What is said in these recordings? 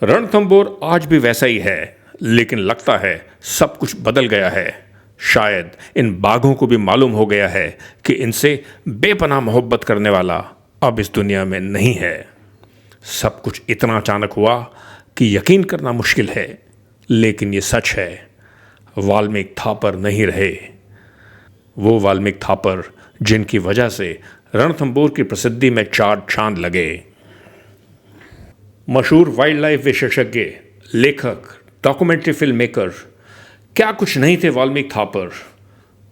रणथंभौर आज भी वैसा ही है, लेकिन लगता है सब कुछ बदल गया है। शायद इन बाघों को भी मालूम हो गया है कि इनसे बेपनाह मोहब्बत करने वाला अब इस दुनिया में नहीं है। सब कुछ इतना अचानक हुआ कि यकीन करना मुश्किल है, लेकिन ये सच है। वाल्मीकि थापर नहीं रहे। वो वाल्मीकि थापर जिनकी वजह से रणथंभौर की प्रसिद्धि में चार चांद लगे। मशहूर वाइल्ड लाइफ विशेषज्ञ, लेखक, डॉक्यूमेंट्री फिल्म मेकर क्या कुछ नहीं थे वाल्मीकि थापर।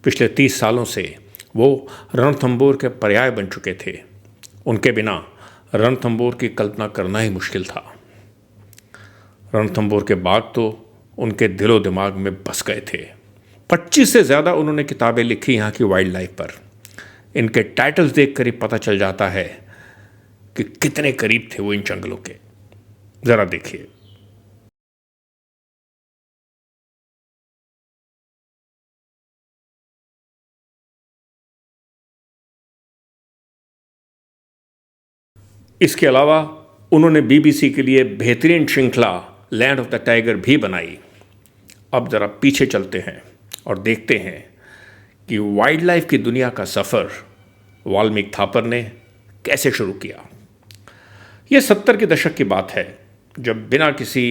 पिछले 30 सालों से वो रणथंभौर के पर्याय बन चुके थे। उनके बिना रणथंभौर की कल्पना करना ही मुश्किल था। रणथंभौर के बाघ तो उनके दिलो दिमाग में बस गए थे। 25 से ज़्यादा उन्होंने किताबें लिखी यहाँ की वाइल्ड लाइफ पर। इनके टाइटल्स देखकर ही पता चल जाता है कि कितने करीब थे वो इन जंगलों के। ज़रा देखिए। इसके अलावा उन्होंने बीबीसी के लिए बेहतरीन श्रृंखला लैंड ऑफ द टाइगर भी बनाई। अब ज़रा पीछे चलते हैं और देखते हैं कि वाइल्ड लाइफ की दुनिया का सफ़र वाल्मीकि थापर ने कैसे शुरू किया। यह 70 के दशक की बात है, जब बिना किसी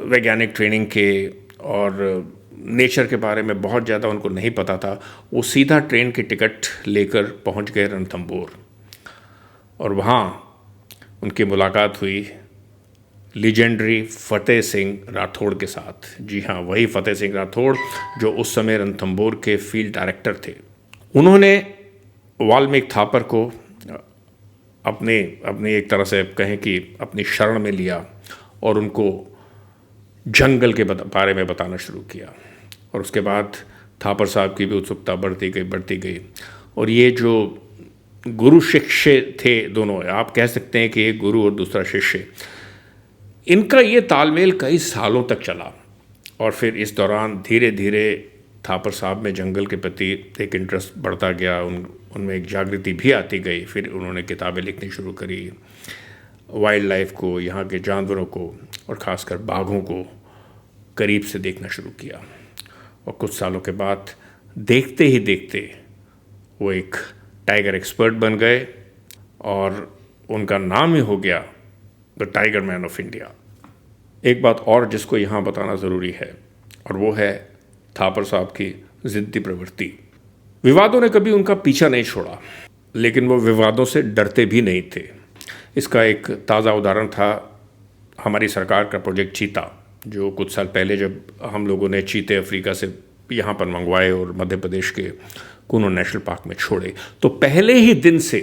वैज्ञानिक ट्रेनिंग के और नेचर के बारे में बहुत ज़्यादा उनको नहीं पता था, वो सीधा ट्रेन की टिकट लेकर पहुंच गए रणथंभौर। और वहाँ उनकी मुलाकात हुई लीजेंडरी फतेह सिंह राठौड़ के साथ। जी हाँ, वही फतेह सिंह राठौड़ जो उस समय रणथंभौर के फील्ड डायरेक्टर थे। उन्होंने वाल्मीकि थापर को अपने एक तरह से कहें कि अपनी शरण में लिया और उनको जंगल के बारे में बताना शुरू किया। और उसके बाद थापर साहब की भी उत्सुकता बढ़ती गई। और ये जो गुरु शिष्य थे दोनों, आप कह सकते हैं कि एक गुरु और दूसरा शिष्य, इनका ये तालमेल कई सालों तक चला। और फिर इस दौरान धीरे धीरे थापर साहब में जंगल के प्रति एक इंटरेस्ट बढ़ता गया, उनमें एक जागृति भी आती गई। फिर उन्होंने किताबें लिखनी शुरू करी, वाइल्ड लाइफ को, यहाँ के जानवरों को और ख़ासकर बाघों को करीब से देखना शुरू किया। और कुछ सालों के बाद देखते ही देखते वो एक टाइगर एक्सपर्ट बन गए और उनका नाम ही हो गया the tiger man of India. एक बात और जिसको यहाँ बताना ज़रूरी है, और वो है थापर साहब की ज़िद्दी प्रवृत्ति। विवादों ने कभी उनका पीछा नहीं छोड़ा, लेकिन वो विवादों से डरते भी नहीं थे। इसका एक ताज़ा उदाहरण था हमारी सरकार का प्रोजेक्ट चीता, जो कुछ साल पहले जब हम लोगों ने चीते अफ्रीका से यहाँ पर मंगवाए और मध्य प्रदेश के कूनो नेशनल पार्क में छोड़े, तो पहले ही दिन से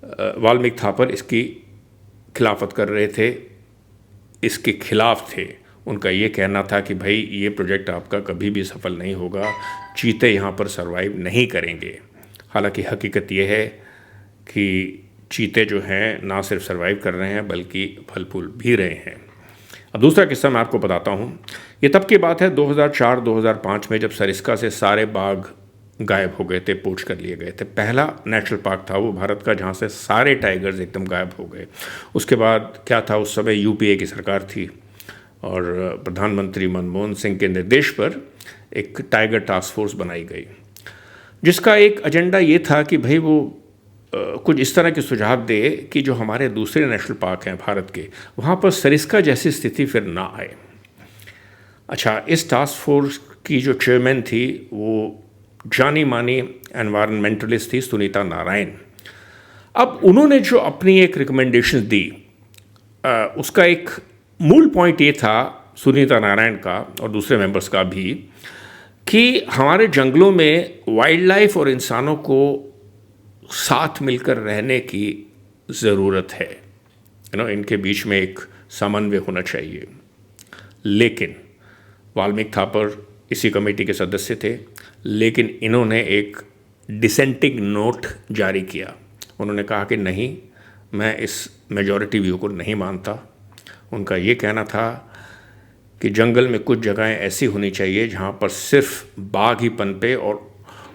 वाल्मीकि थापर इसकी खिलाफत कर रहे थे, इसके खिलाफ थे। उनका ये कहना था कि भाई ये प्रोजेक्ट आपका कभी भी सफल नहीं होगा, चीते यहाँ पर सरवाइव नहीं करेंगे। हालांकि हकीकत ये है कि चीते जो हैं ना सिर्फ सरवाइव कर रहे हैं बल्कि फल फूल भी रहे हैं। अब दूसरा किस्सा मैं आपको बताता हूँ। ये तब की बात है 2004-2005 में, जब सरिस्का से सारे बाघ गायब हो गए थे, पोच कर लिए गए थे। पहला नेशनल पार्क था वो भारत का जहाँ से सारे टाइगर्स एकदम गायब हो गए। उसके बाद क्या था, उस समय यूपीए की सरकार थी और प्रधानमंत्री मनमोहन सिंह के निर्देश पर एक टाइगर टास्क फोर्स बनाई गई, जिसका एक एजेंडा ये था कि भाई वो कुछ इस तरह के सुझाव दे कि जो हमारे दूसरे नेशनल पार्क हैं भारत के, वहाँ पर सरिस्का जैसी स्थिति फिर ना आए। अच्छा, इस टास्क फोर्स की जो चेयरमैन थी वो जानी मानी एनवायरनमेंटलिस्ट थी, सुनीता नारायण। अब उन्होंने जो अपनी एक रिकमेंडेशन दी, उसका एक मूल पॉइंट ये था सुनीता नारायण का और दूसरे मेंबर्स का भी, कि हमारे जंगलों में वाइल्ड लाइफ और इंसानों को साथ मिलकर रहने की ज़रूरत है। इनके बीच में एक समन्वय होना चाहिए। लेकिन वाल्मीकि थापर इसी कमेटी के सदस्य थे, लेकिन इन्होंने एक डिसेंटिंग नोट जारी किया। उन्होंने कहा कि नहीं, मैं इस मेजॉरिटी व्यू को नहीं मानता। उनका ये कहना था कि जंगल में कुछ जगहें ऐसी होनी चाहिए जहाँ पर सिर्फ बाघ ही पनपे और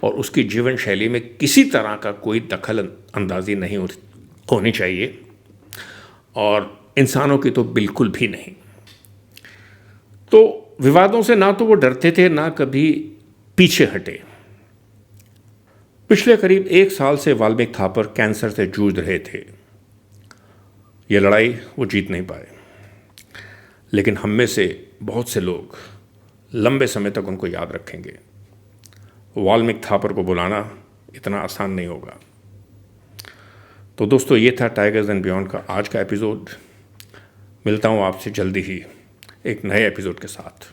उसकी जीवन शैली में किसी तरह का कोई दखल अंदाजी नहीं होनी चाहिए। और इंसानों की तो बिल्कुल भी नहीं। तो विवादों से ना तो वो डरते थे, ना कभी पीछे हटे। पिछले करीब 1 साल से वाल्मीकि थापर कैंसर से जूझ रहे थे। ये लड़ाई वो जीत नहीं पाए, लेकिन हम में से बहुत से लोग लंबे समय तक उनको याद रखेंगे। वाल्मीकि थापर को बुलाना इतना आसान नहीं होगा। तो दोस्तों, ये था टाइगर्स एंड बियॉन्ड का आज का एपिसोड। मिलता हूँ आपसे जल्दी ही एक नए एपिसोड के साथ।